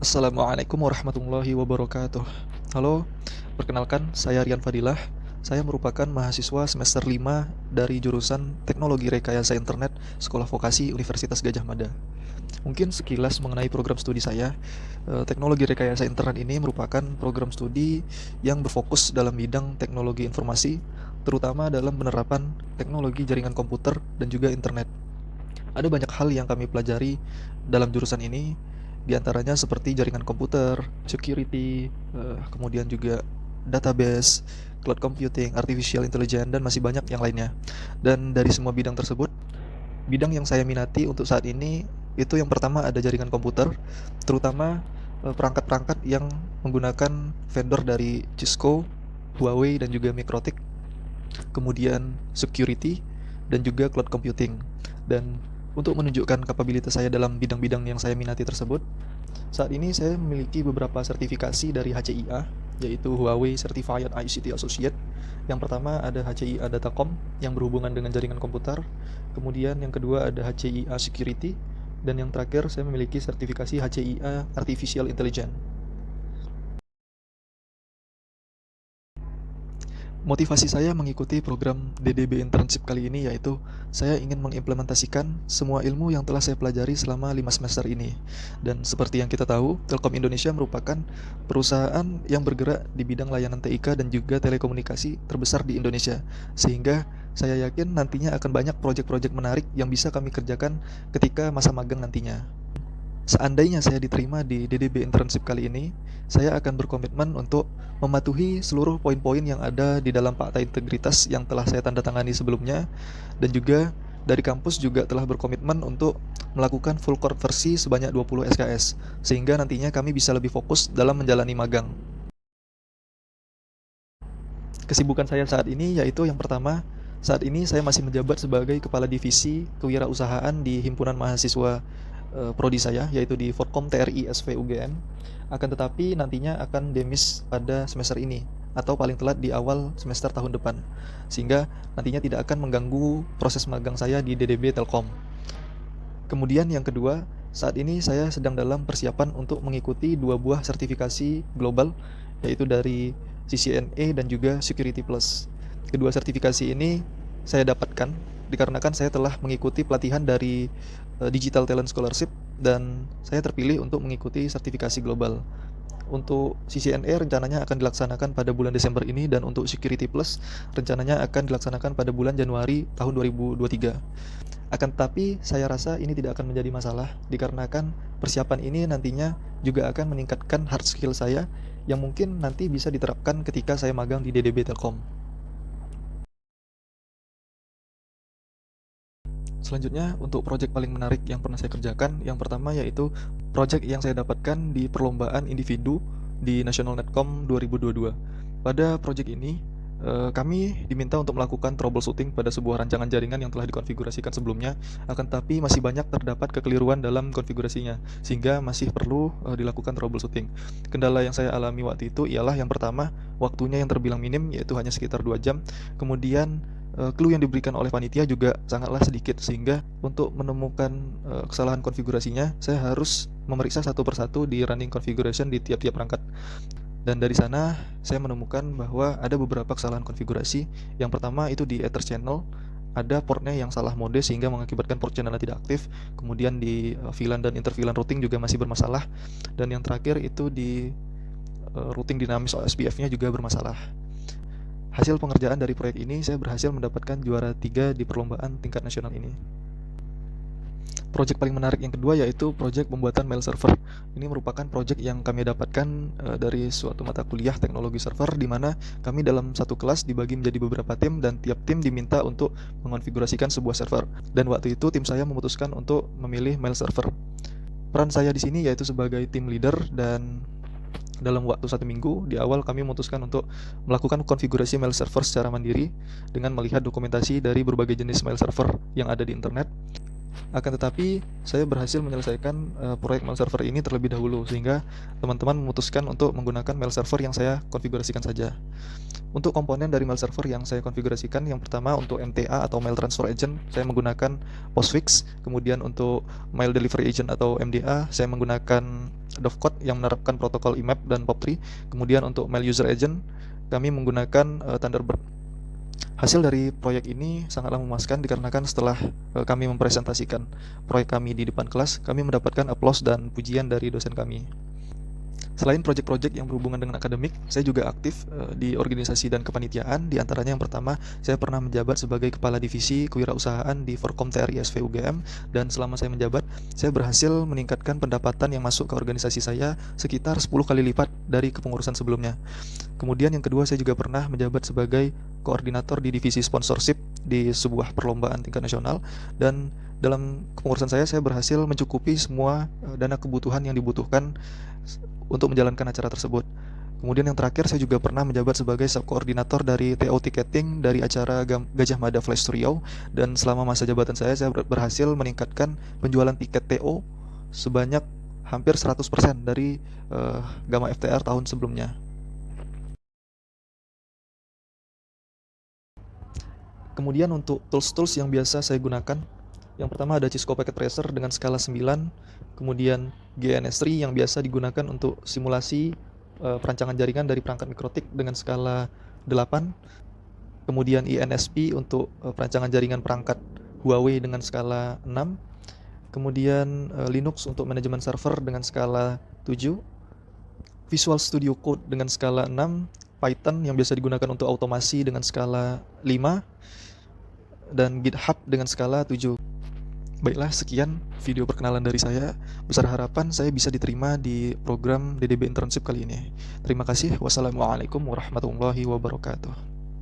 Assalamualaikum warahmatullahi wabarakatuh. Halo, perkenalkan saya Rian Fadilah. Saya merupakan mahasiswa semester 5 dari jurusan Teknologi Rekayasa Internet Sekolah Vokasi Universitas Gadjah Mada. Mungkin sekilas mengenai program studi saya. Teknologi Rekayasa Internet ini merupakan program studi yang berfokus dalam bidang teknologi informasi, terutama dalam penerapan teknologi jaringan komputer dan juga internet. Ada banyak hal yang kami pelajari dalam jurusan ini, di antaranya seperti jaringan komputer, security, kemudian juga database, cloud computing, artificial intelligence, dan masih banyak yang lainnya. Dan dari semua bidang tersebut, bidang yang saya minati untuk saat ini itu yang pertama ada jaringan komputer, terutama perangkat-perangkat yang menggunakan vendor dari Cisco, Huawei, dan juga Mikrotik, kemudian security, dan juga cloud computing. Dan untuk menunjukkan kapabilitas saya dalam bidang-bidang yang saya minati tersebut, saat ini saya memiliki beberapa sertifikasi dari HCIA, yaitu Huawei Certified ICT Associate. Yang pertama ada HCIA Datacom yang berhubungan dengan jaringan komputer, kemudian yang kedua ada HCIA Security, dan yang terakhir saya memiliki sertifikasi HCIA Artificial Intelligence. Motivasi saya mengikuti program DDB Internship kali ini yaitu saya ingin mengimplementasikan semua ilmu yang telah saya pelajari selama 5 semester ini. Dan seperti yang kita tahu, Telkom Indonesia merupakan perusahaan yang bergerak di bidang layanan TIK dan juga telekomunikasi terbesar di Indonesia. Sehingga saya yakin nantinya akan banyak proyek-proyek menarik yang bisa kami kerjakan ketika masa magang nantinya. Seandainya saya diterima di DDB Internship kali ini, saya akan berkomitmen untuk mematuhi seluruh poin-poin yang ada di dalam Fakta Integritas yang telah saya tanda tangani sebelumnya, dan juga dari kampus juga telah berkomitmen untuk melakukan full court versi sebanyak 20 SKS, sehingga nantinya kami bisa lebih fokus dalam menjalani magang. Kesibukan saya saat ini yaitu yang pertama, saat ini saya masih menjabat sebagai Kepala Divisi Kewirausahaan di Himpunan Mahasiswa prodi saya, yaitu di Forkom TRI SV UGM. Akan tetapi nantinya akan demis pada semester ini atau paling telat di awal semester tahun depan, sehingga nantinya tidak akan mengganggu proses magang saya di DDB Telkom. Kemudian yang kedua, saat ini saya sedang dalam persiapan untuk mengikuti dua buah sertifikasi global, yaitu dari CCNA dan juga Security Plus. Kedua sertifikasi ini saya dapatkan dikarenakan saya telah mengikuti pelatihan dari Digital Talent Scholarship dan saya terpilih untuk mengikuti sertifikasi global. Untuk CCNA rencananya akan dilaksanakan pada bulan Desember ini, dan untuk Security Plus rencananya akan dilaksanakan pada bulan Januari tahun 2023. Akan tetapi saya rasa ini tidak akan menjadi masalah dikarenakan persiapan ini nantinya juga akan meningkatkan hard skill saya yang mungkin nanti bisa diterapkan ketika saya magang di DDB Telkom. Selanjutnya, untuk proyek paling menarik yang pernah saya kerjakan, yang pertama yaitu proyek yang saya dapatkan di perlombaan individu di National Netcom 2022. Pada proyek ini, kami diminta untuk melakukan troubleshooting pada sebuah rancangan jaringan yang telah dikonfigurasikan sebelumnya, akan tetapi masih banyak terdapat kekeliruan dalam konfigurasinya, sehingga masih perlu dilakukan troubleshooting. Kendala yang saya alami waktu itu ialah yang pertama, waktunya yang terbilang minim, yaitu hanya sekitar 2 jam. Kemudian clue yang diberikan oleh panitia juga sangatlah sedikit, sehingga untuk menemukan kesalahan konfigurasinya saya harus memeriksa satu persatu di running configuration di tiap-tiap perangkat. Dan dari sana saya menemukan bahwa ada beberapa kesalahan konfigurasi. Yang pertama itu di Ether channel, ada portnya yang salah mode sehingga mengakibatkan port channelnya tidak aktif. Kemudian di VLAN dan inter VLAN routing juga masih bermasalah. Dan yang terakhir itu di routing dinamis OSPF-nya juga bermasalah. Hasil pengerjaan dari proyek ini, saya berhasil mendapatkan juara 3 di perlombaan tingkat nasional ini. Proyek paling menarik yang kedua yaitu proyek pembuatan mail server. Ini merupakan proyek yang kami dapatkan dari suatu mata kuliah teknologi server, di mana kami dalam satu kelas dibagi menjadi beberapa tim dan tiap tim diminta untuk mengonfigurasikan sebuah server. Dan waktu itu tim saya memutuskan untuk memilih mail server. Peran saya di sini yaitu sebagai tim leader, dan dalam waktu 1 minggu di awal kami memutuskan untuk melakukan konfigurasi mail server secara mandiri dengan melihat dokumentasi dari berbagai jenis mail server yang ada di internet. Akan tetapi, saya berhasil menyelesaikan proyek mail server ini terlebih dahulu, sehingga teman-teman memutuskan untuk menggunakan mail server yang saya konfigurasikan saja. Untuk komponen dari mail server yang saya konfigurasikan, yang pertama untuk MTA atau Mail Transfer Agent, saya menggunakan Postfix. Kemudian untuk Mail Delivery Agent atau MDA, saya menggunakan Dovecot yang menerapkan protokol IMAP dan POP3. Kemudian untuk Mail User Agent, kami menggunakan Thunderbird. Hasil dari proyek ini sangatlah memuaskan dikarenakan setelah kami mempresentasikan proyek kami di depan kelas, kami mendapatkan aplaus dan pujian dari dosen kami. Selain proyek-proyek yang berhubungan dengan akademik, saya juga aktif di organisasi dan kepanitiaan. Di antaranya yang pertama, saya pernah menjabat sebagai Kepala Divisi Kewirausahaan di Forkom TRI SV UGM, dan selama saya menjabat, saya berhasil meningkatkan pendapatan yang masuk ke organisasi saya sekitar 10 kali lipat dari kepengurusan sebelumnya. Kemudian yang kedua, saya juga pernah menjabat sebagai koordinator di divisi sponsorship di sebuah perlombaan tingkat nasional, dan dalam kepengurusan saya berhasil mencukupi semua dana kebutuhan yang dibutuhkan untuk menjalankan acara tersebut. Kemudian yang terakhir, saya juga pernah menjabat sebagai subkoordinator dari TO Ticketing dari acara Gajah Mada Flash to Riau, dan selama masa jabatan saya berhasil meningkatkan penjualan tiket TO sebanyak hampir 100% dari Gama FTR tahun sebelumnya. Kemudian untuk tools-tools yang biasa saya gunakan, yang pertama ada Cisco Packet Tracer dengan skala 9, kemudian GNS3 yang biasa digunakan untuk simulasi perancangan jaringan dari perangkat mikrotik dengan skala 8, kemudian INSP untuk perancangan jaringan perangkat Huawei dengan skala 6, kemudian Linux untuk manajemen server dengan skala 7, Visual Studio Code dengan skala 6, Python yang biasa digunakan untuk otomasi dengan skala 5, dan GitHub dengan skala 7. Baiklah, sekian video perkenalan dari saya. Besar harapan saya bisa diterima di program DDB Internship kali ini. Terima kasih. Wassalamualaikum warahmatullahi wabarakatuh.